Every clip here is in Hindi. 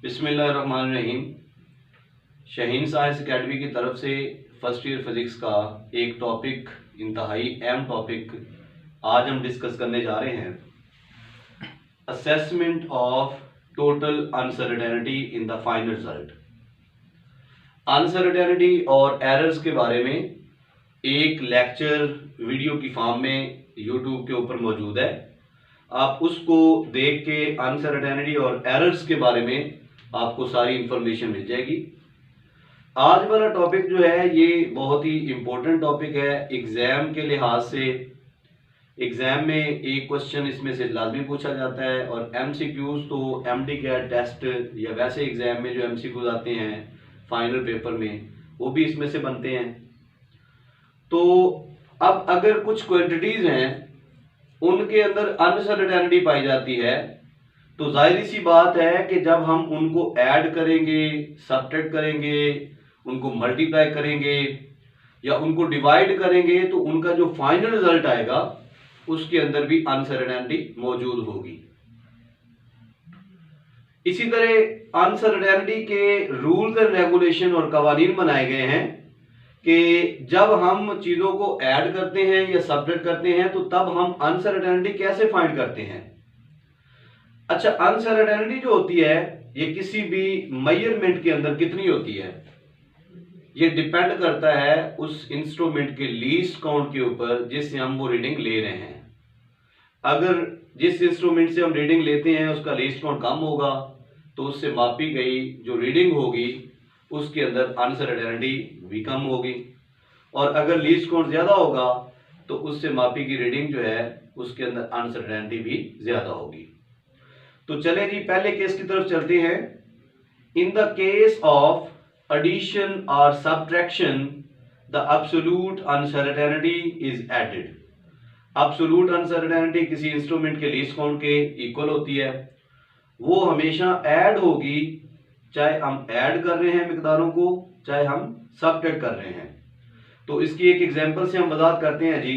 बिस्मिल्लाहिर्रहमानिर्रहीम। शाहीन साइंस एकेडमी की तरफ से फर्स्ट ईयर फिजिक्स का एक टॉपिक, इंतहाई अहम टॉपिक आज हम डिस्कस करने जा रहे हैं। Assessment of total uncertainty in the final result. Uncertainty और एरर्स के बारे में एक लेक्चर वीडियो की फॉर्म में यूट्यूब के ऊपर मौजूद है। आप उसको देख के अनसर्टेनिटी और एरर्स के बारे में आपको सारी इंफॉर्मेशन मिल जाएगी। आज वाला टॉपिक जो है ये बहुत ही इम्पोर्टेंट टॉपिक है एग्जाम के लिहाज से। एग्जाम में एक क्वेश्चन इसमें से लाजमी पूछा जाता है और एमसीक्यूज तो एमडी कैट टेस्ट या वैसे एग्जाम में जो एमसीक्यूज आते हैं फाइनल पेपर में वो भी इसमें से बनते हैं। तो अब अगर कुछ क्वांटिटीज हैं उनके अंदर अनसर्टेनिटी पाई जाती है तो जाहिर सी बात है कि जब हम उनको ऐड करेंगे, सब्ट्रैक्ट करेंगे, उनको मल्टीप्लाई करेंगे या उनको डिवाइड करेंगे तो उनका जो फाइनल रिजल्ट आएगा उसके अंदर भी अनसर्टेनिटी मौजूद होगी। इसी तरह अनसर्टेनिटी के रूल्स एंड रेगुलेशन और कवानीन बनाए गए हैं कि जब हम चीजों को ऐड करते हैं या सब्ट्रैक्ट करते हैं तो तब हम अनसर्टेनिटी कैसे फाइंड करते हैं। अच्छा, अनसर्टेनिटी जो होती है ये किसी भी मेजरमेंट के अंदर कितनी होती है ये डिपेंड करता है उस इंस्ट्रूमेंट के लीस्ट काउंट के ऊपर जिससे हम वो रीडिंग ले रहे हैं। अगर जिस इंस्ट्रूमेंट से हम रीडिंग लेते हैं उसका लीस्ट काउंट कम होगा तो उससे मापी गई जो रीडिंग होगी उसके अंदर अनसर्टेनिटी भी कम होगी, और अगर लीस्ट काउंट ज्यादा होगा तो उससे मापी की रीडिंग जो है उसके अंदर अनसर्टेनिटी भी ज्यादा होगी। तो चले जी पहले केस की तरफ चलते हैं। इन the case of addition or subtraction the absolute uncertainty is added। absolute uncertainty किसी इंस्ट्रूमेंट के लीस्ट काउंट के इक्वल होती है, वो हमेशा ऐड होगी चाहे हम ऐड कर रहे हैं मिकदारों को चाहे हम सब्ट्रैक्ट कर रहे हैं। तो इसकी एक एग्जांपल से हम वजाहत करते हैं जी।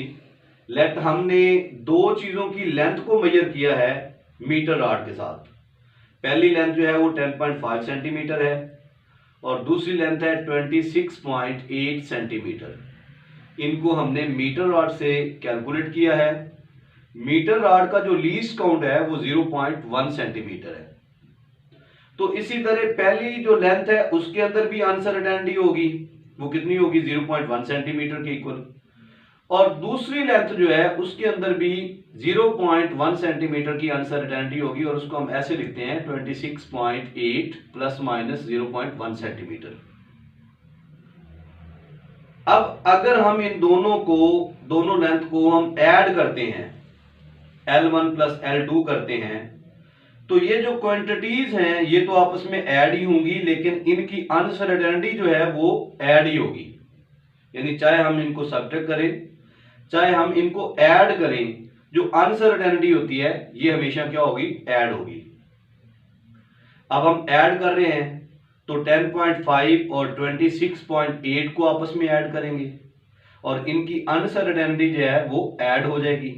लेट हमने दो चीजों की लेंथ को मेजर किया है मीटर रॉड के साथ। पहली लेंथ जो है वो 10.5 सेंटीमीटर है और दूसरी लेंथ है 26.8 सेंटीमीटर। इनको हमने मीटर रॉड से कैलकुलेट किया है। मीटर रॉड का जो लीस्ट काउंट है वो 0.1 सेंटीमीटर है। तो इसी तरह पहली जो लेंथ है उसके अंदर भी अनसर्टेनिटी होगी, वो कितनी होगी 0.1 सेंटीमीटर के इक्वल, और दूसरी लेंथ जो है उसके अंदर भी 0.1 सेंटीमीटर की अनसर्टेनिटी होगी और उसको हम ऐसे लिखते हैं 26.8 प्लस माइनस 0.1 सेंटीमीटर। अब अगर हम इन दोनों लेंथ को हम ऐड करते हैं L1 प्लस L2 करते हैं तो ये जो क्वांटिटीज हैं ये तो आपस में ऐड ही होंगी, लेकिन इनकी अनसर्टेनिटी जो है वो ऐड ही होगी। यानी चाहे हम इनको सब्ट्रैक्ट करें चाहे हम इनको ऐड करें, जो अनसर्टेनिटी होती है ये हमेशा क्या होगी, ऐड होगी। अब हम ऐड कर रहे हैं तो 10.5 और 26.8 को आपस में ऐड करेंगे और इनकी अनसर्टेनिटी जो है वो ऐड हो जाएगी।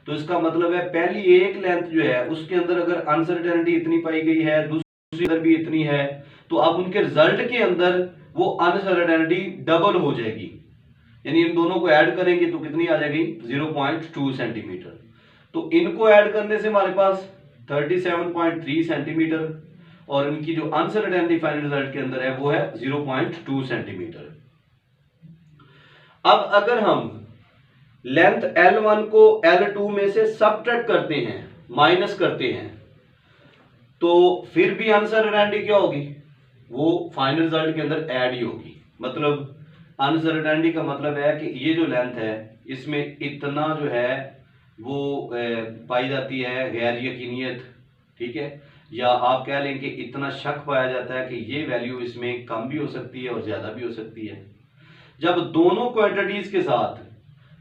तो इसका मतलब है पहली एक लेंथ जो है उसके अंदर अगर अनसर्टेनिटी इतनी पाई गई है, दूसरी अंदर भी इतनी है, तो अब उनके रिजल्ट के अंदर वो अनसर्टेनिटी डबल हो जाएगी। यानी इन दोनों को ऐड करेंगे तो कितनी आ जाएगी 0.2 सेंटीमीटर। तो इनको ऐड करने से हमारे पास 37.3 सेंटीमीटर और इनकी जो अनसर्टेनिटी फाइनल रिजल्ट के अंदर है वो है 0.2 सेंटीमीटर। अब अगर हम लेंथ L1 को L2 में से सब्ट्रैक्ट करते हैं, माइनस करते हैं, तो फिर भी अनसर्टेनिटी क्या होगी, वो फाइनल रिजल्ट के अंदर ऐड ही होगी। मतलब अनसर्टेनिटी का मतलब है कि ये जो लेंथ है इसमें इतना जो है वो पाई जाती है गैर यकीनियत, ठीक है, या आप कह लें कि इतना शक पाया जाता है कि ये वैल्यू इसमें कम भी हो सकती है और ज्यादा भी हो सकती है। जब दोनों क्वांटिटीज के साथ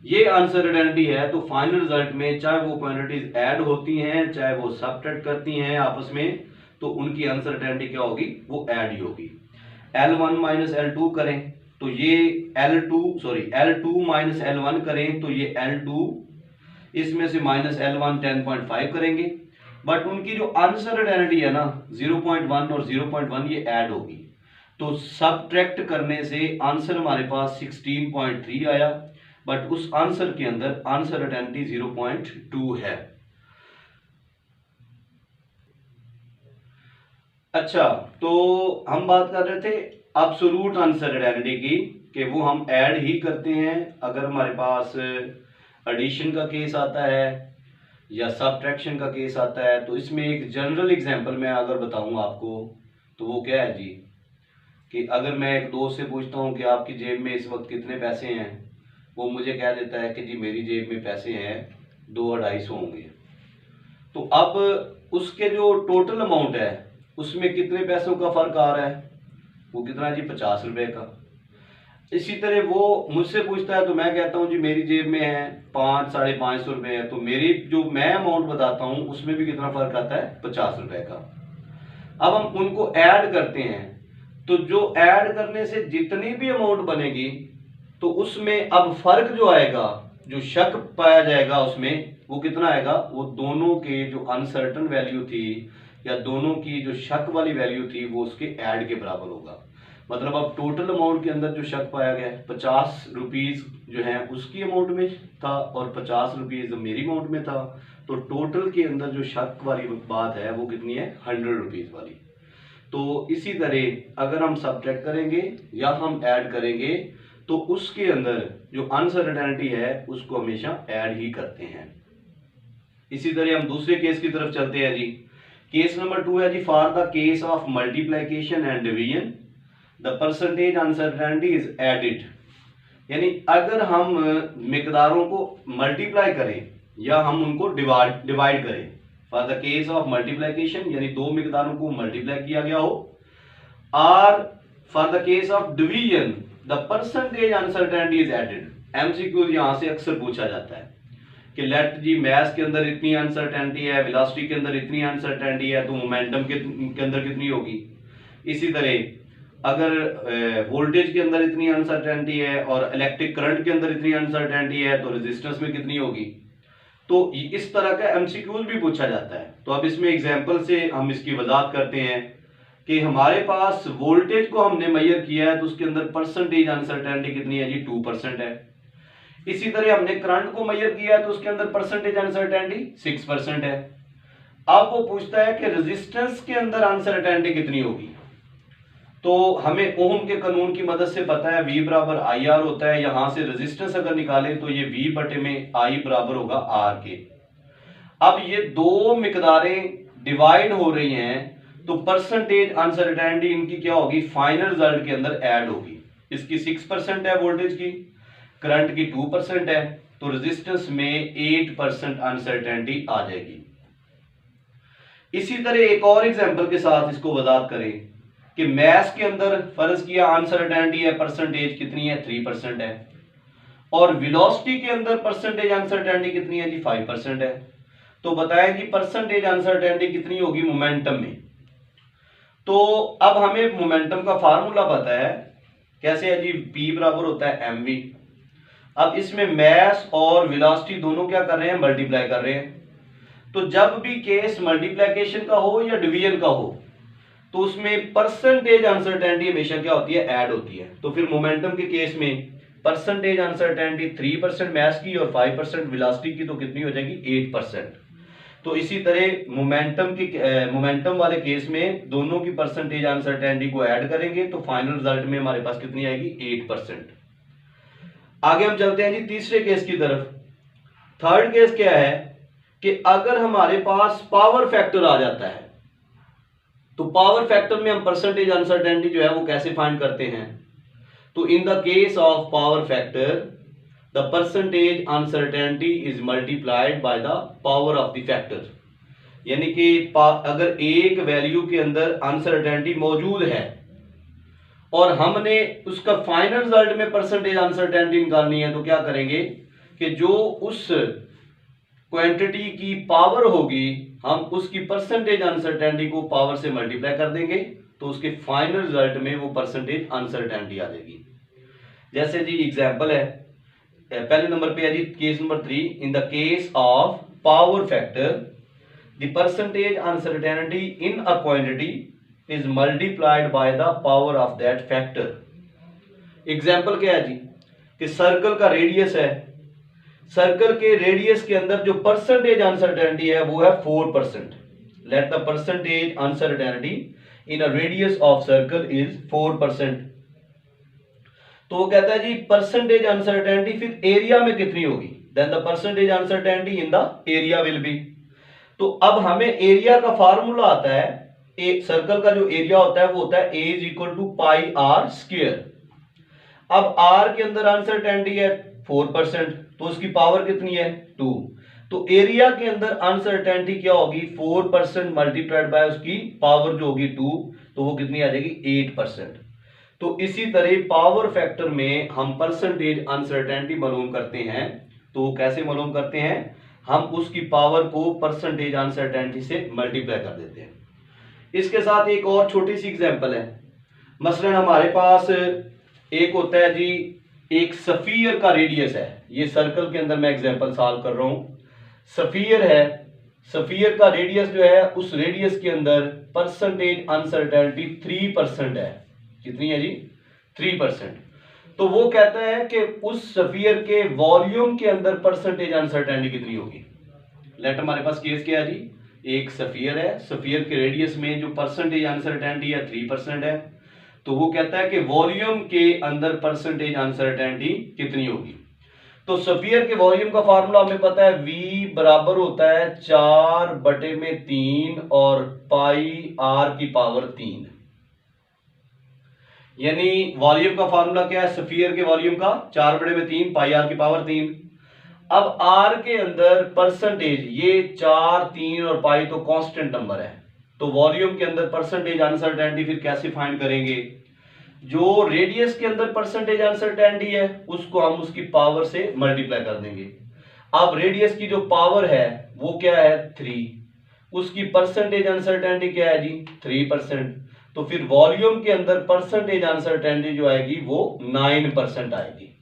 ये अनसर्टेनिटी है तो फाइनल रिजल्ट में चाहे वो क्वांटिटीज ऐड होती हैं चाहे वो सब्ट्रैक्ट करती हैं आपस में, तो उनकी अनसर्टेनिटी क्या होगी, वो ऐड ही होगी। L1 माइनस L2 करें तो ये L2 माइनस L1 करें तो ये L2, इसमें से माइनस L1 10.5 करेंगे, बट उनकी जो अनसर्टेनिटी है ना 0.1 और 0.1 ये ऐड होगी, तो सबट्रैक्ट करने से आंसर हमारे पास 16.3 आया, बट उस आंसर के अंदर अनसर्टेनिटी 0.2 है। अच्छा, तो हम बात कर रहे थे एब्सोल्यूट अनसर्टेनिटी की, कि वो हम ऐड ही करते हैं अगर हमारे पास एडिशन का केस आता है या सबट्रैक्शन का केस आता है। तो इसमें एक जनरल एग्जांपल मैं अगर बताऊं आपको, तो वो क्या है जी, कि अगर मैं एक दोस्त से पूछता हूं कि आपकी जेब में इस वक्त कितने पैसे हैं, वो मुझे कह देता है कि जी मेरी जेब में पैसे हैं 200-250 होंगे। तो अब उसके जो टोटल अमाउंट है उसमें कितने पैसों का फर्क आ रहा है, वो कितना जी 50 रुपए का। इसी तरह वो मुझसे पूछता है तो मैं कहता हूँ जी मेरी जेब में है 500-550 रुपए है, तो मेरी जो मैं अमाउंट बताता हूँ उसमें भी कितना फर्क आता है 50 रुपए का। अब हम उनको ऐड करते हैं, तो जो ऐड करने से जितनी भी अमाउंट बनेगी तो उसमें अब फर्क जो आएगा, जो शक पाया जाएगा उसमें, वो कितना आएगा, वो दोनों के जो अनसर्टन वैल्यू थी या दोनों की जो शक वाली वैल्यू थी वो उसके ऐड के बराबर होगा। मतलब अब टोटल अमाउंट के अंदर जो शक पाया गया है 50 रुपीज जो है उसकी अमाउंट में था और 50 रुपीज मेरी अमाउंट में था, तो टोटल के अंदर जो शक वाली बात है वो कितनी है 100 रुपीज वाली। तो इसी तरह अगर हम सब्ट्रैक्ट करेंगे या हम ऐड करेंगे तो उसके अंदर जो अनसर्टेनिटी है उसको हमेशा ऐड ही करते हैं। इसी तरह हम दूसरे केस की तरफ चलते हैं जी। केस नंबर 2 है जी, for the case of multiplication and division the percentage uncertainty is added. यानी अगर हम मिकदारों को मल्टीप्लाई करें या हम उनको डिवाइड करें, for the case of multiplication यानी दो मिकदारों को मल्टीप्लाई किया गया हो, और for the case of division the percentage uncertainty is added. MCQ यहां से अक्सर पूछा जाता है कि लेट जी मैथ के अंदर इतनी अनसर्टेनिटी है, वेलोसिटी के अंदर इतनी अनसर्टेनिटी है, तो मोमेंटम के अंदर कितनी होगी। इसी तरह अगर वोल्टेज के अंदर इतनी अनसर्टेनिटी है और इलेक्ट्रिक करंट के अंदर इतनी अनसर्टेनिटी है तो रेजिस्टेंस में कितनी होगी। तो इस तरह का एमसीक्यूज भी पूछा जाता है। तो अब इसमें एग्जांपल से हम इसकी वजाहत करते हैं कि हमारे पास वोल्टेज को हमने मेजर किया है तो उसके अंदर परसेंटेज अनसर्टेनिटी कितनी है जी 2% है। इसी तरह हमने करंट को मेजर किया है तो उसके अंदर परसेंटेज अनसर्टेनिटी 6% है। अब वो पूछता है कि रेजिस्टेंस के अंदर अनसर्टेनिटी कितनी होगी। तो हमें ओम के कानून की मदद से पता है V बराबर IR होता है। यहां से रेजिस्टेंस अगर निकाले तो ये V बटे में I बराबर होगा R के। अब ये दो मिकदारें डिवाइड हो रही हैं तो परसेंटेज अनसर्टेनिटी इनकी क्या होगी, फाइनल रिजल्ट के अंदर ऐड होगी। इसकी 6% है वोल्टेज की, करंट की 2% है, तो रेजिस्टेंस में 8% अनसर्टेनिटी आ जाएगी। इसी तरह एक और एग्जांपल के साथ इसको वजाहत करें कि मैथ्स के अंदर फर्ज किया अनसर्टेनिटी है, परसेंटेज कितनी है 3% है, और वेलोसिटी के अंदर परसेंटेज अनसर्टेनिटी कितनी है जी 5% है। तो बताएं जी परसेंटेज अनसर्टेनिटी कितनी होगी मोमेंटम में। तो अब हमें मोमेंटम का फार्मूला पता है, कैसे है जी, P बराबर होता है mv। अब इसमें मैस और वेलोसिटी दोनों क्या कर रहे हैं, मल्टीप्लाई कर रहे हैं। तो जब भी केस मल्टीप्लिकेशन का हो या डिवीजन का हो तो उसमें परसेंटेज अनसर्टेनिटी हमेशा क्या होती है, ऐड होती है। तो फिर मोमेंटम के केस में परसेंटेज अनसर्टेनिटी 3% मैस की और 5% वेलोसिटी की, तो कितनी हो जाएगी 8%। तो इसी तरह मोमेंटम वाले केस में दोनों की परसेंटेज अनसर्टेनिटी को ऐड करेंगे तो फाइनल रिजल्ट में हमारे पास कितनी आएगी 8%। आगे हम चलते हैं जी तीसरे केस की तरफ। थर्ड केस क्या है कि अगर हमारे पास पावर फैक्टर आ जाता है तो पावर फैक्टर में हम परसेंटेज अनसर्टेनिटी जो है वो कैसे फाइंड करते हैं। तो इन the case of power factor the percentage uncertainty is multiplied by the power of the factor. यानी कि अगर एक वैल्यू के अंदर अनसर्टेनिटी मौजूद है और हमने उसका फाइनल रिजल्ट में परसेंटेज अनसर्टेनिटी निकालनी है, तो क्या करेंगे कि जो उस क्वांटिटी की पावर होगी हम उसकी परसेंटेज अनसर्टेनिटी को पावर से मल्टीप्लाई कर देंगे तो उसके फाइनल रिजल्ट में वो परसेंटेज अनसर्टेनिटी आ जाएगी। जैसे जी एग्जांपल है, पहले नंबर पे है जी case number 3, in the case of power factor the percentage uncertainty in a quantity is multiplied by the power of that factor. Example क्या है जी कि सर्कल का रेडियस है, सर्कल के रेडियस के अंदर जो परसेंटेज अनसर्टेनिटी है वो है 4%। Let the percentage uncertainty in a radius of circle is 4%। तो वो कहता है जी परसेंटेज अनसर्टेनिटी फिर एरिया में कितनी होगी, then the percentage uncertainty in the area will be. तो अब हमें एरिया का फार्मूला आता है, एक सर्कल का जो एरिया होता है वो होता है A is equal to pi r square. अब r के अंदर अनसर्टेनिटी है 4%, तो उसकी पावर कितनी है 2। तो एरिया के अंदर अनसर्टेनिटी क्या होगी 4% मल्टीप्लाइड बाय उसकी पावर जो होगी 2, तो वो कितनी आ जाएगी 8%। तो इसी तरह पावर फैक्टर में हम परसेंटेज अनसर्टेनिटी मालूम करते हैं। तो कैसे मालूम करते हैं, हम उसकी पावर को परसेंटेज अनसर्टेनिटी से मल्टीप्लाई कर देते हैं। इसके साथ एक और छोटी सी एग्जांपल है। मसलन हमारे पास एक होता है जी एक सफियर का रेडियस है, ये सर्कल के अंदर मैं एग्जांपल सॉल्व कर रहा हूं। सफियर है, सफियर का रेडियस जो है उस रेडियस के अंदर परसेंटेज अनसर्टेनिटी 3% है। कितनी है जी 3%। तो वो कहता है कि उस सफियर के वॉल्यूम के अंदर परसेंटेज अनसर्टेनिटी कितनी होगी। लेट हमारे पास केस क्या है जी, एक सफियर है, सफियर के रेडियस में जो परसेंटेज अनसर्टेनिटी है 3% है। तो वो कहता है कि वॉल्यूम के अंदर परसेंटेज अनसर्टेनिटी कितनी होगी। तो सफियर के वॉल्यूम का फार्मूला हमें पता है, V बराबर होता है 4/3 और पाई r की पावर 3। यानी वॉल्यूम का फार्मूला क्या है, सफियर के वॉल्यूम का 4/3 पाई r की पावर 3। अब r के अंदर परसेंटेज, ये 4, 3 और पाई तो कांस्टेंट नंबर है, तो वॉल्यूम के अंदर परसेंटेज अनसर्टेनिटी फिर कैसे फाइंड करेंगे। जो रेडियस के अंदर परसेंटेज अनसर्टेनिटी है उसको हम उसकी पावर से मल्टीप्लाई कर देंगे। अब रेडियस की जो पावर है वो क्या है 3, उसकी परसेंटेज अनसर्टेनिटी क्या है जी 3%। तो फिर वॉल्यूम के अंदर परसेंटेज अनसर्टेनिटी जो आएगी वो 9% आएगी।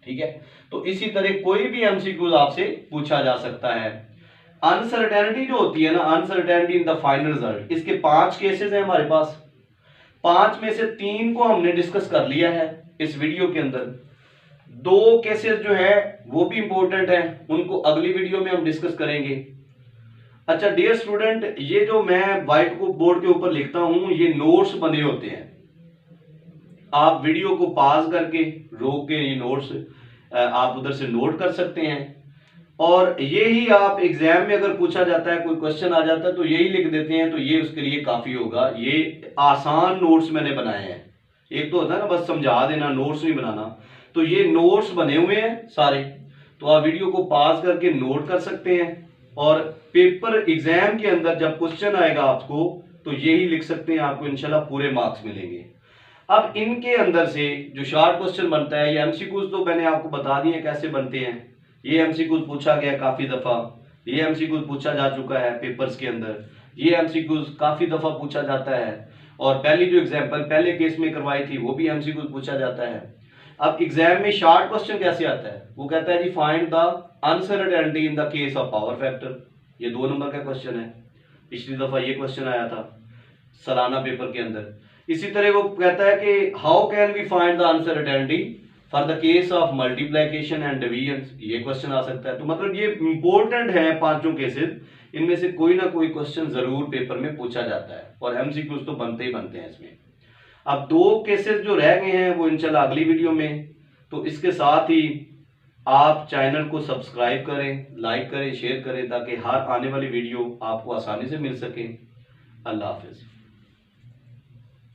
ठीक है, तो इसी तरह कोई भी एमसीक्यू आपसे पूछा जा सकता है। अनसर्टेनिटी जो होती है ना, uncertainty in the final result, इसके 5 केसेस हैं हमारे पास। 5 में से 3 को हमने डिस्कस कर लिया है इस वीडियो के अंदर। 2 केसेस जो है वो भी इंपॉर्टेंट हैं, उनको अगली वीडियो में हम डिस्कस करेंगे। अच्छा डियर स्टूडेंट, ये जो मैं व्हाइट बोर्ड के ऊपर लिखता हूं ये नोट्स बने होते हैं। आप वीडियो को पॉज करके रोक के ये नोट्स आप उधर से नोट कर सकते हैं, और ये ही आप एग्जाम में अगर पूछा जाता है, कोई क्वेश्चन आ जाता है तो यही लिख देते हैं, तो ये उसके लिए काफी होगा। ये आसान नोट्स मैंने बनाए हैं। एक तो होता है ना बस समझा देना, नोट्स नहीं बनाना, तो ये नोट्स बने हुए हैं सारे। तो आप वीडियो को पॉज करके नोट कर सकते हैं, और पेपर एग्जाम के अंदर जब क्वेश्चन आएगा आपको तो यही लिख सकते हैं, आपको इंशाल्लाह पूरे मार्क्स मिलेंगे। अब इनके अंदर से जो शॉर्ट क्वेश्चन बनता है, ये एमसीक्यूज तो मैंने आपको बता दिए कैसे बनते हैं। ये एमसीक्यूज पूछा गया काफी दफा, ये एमसीक्यूज पूछा जा चुका है पेपर्स के अंदर, ये एमसीक्यूज काफी दफा पूछा जाता है, और पहली जो एग्जांपल पहले केस में करवाई थी वो भी एमसीक्यूज पूछा जाता है। अब एग्जाम में शॉर्ट क्वेश्चन कैसे आता है, वो कहता है जी find the uncertainty in the case of power factor. ये 2 नंबर का क्वेश्चन है, पिछली दफा ये क्वेश्चन आया था सालाना पेपर के अंदर। इसी तरह वो कहता है कि how can we find the uncertainty for the case of multiplication and division, ये क्वेश्चन आ सकता है। तो मतलब ये इंपॉर्टेंट है 5 केसेस, इनमें से कोई ना कोई क्वेश्चन जरूर पेपर में पूछा जाता है, और एमसीक्यूज तो बनते ही बनते हैं इसमें। अब 2 केसेस जो रह गए हैं वो इंशाल्लाह अगली वीडियो में। तो इसके साथ ही आप चैनल को सब्सक्राइब करें, लाइक करें, शेयर करें, ताकि हर आने वाली वीडियो आपको आसानी से मिल सके। अल्लाह हाफिज।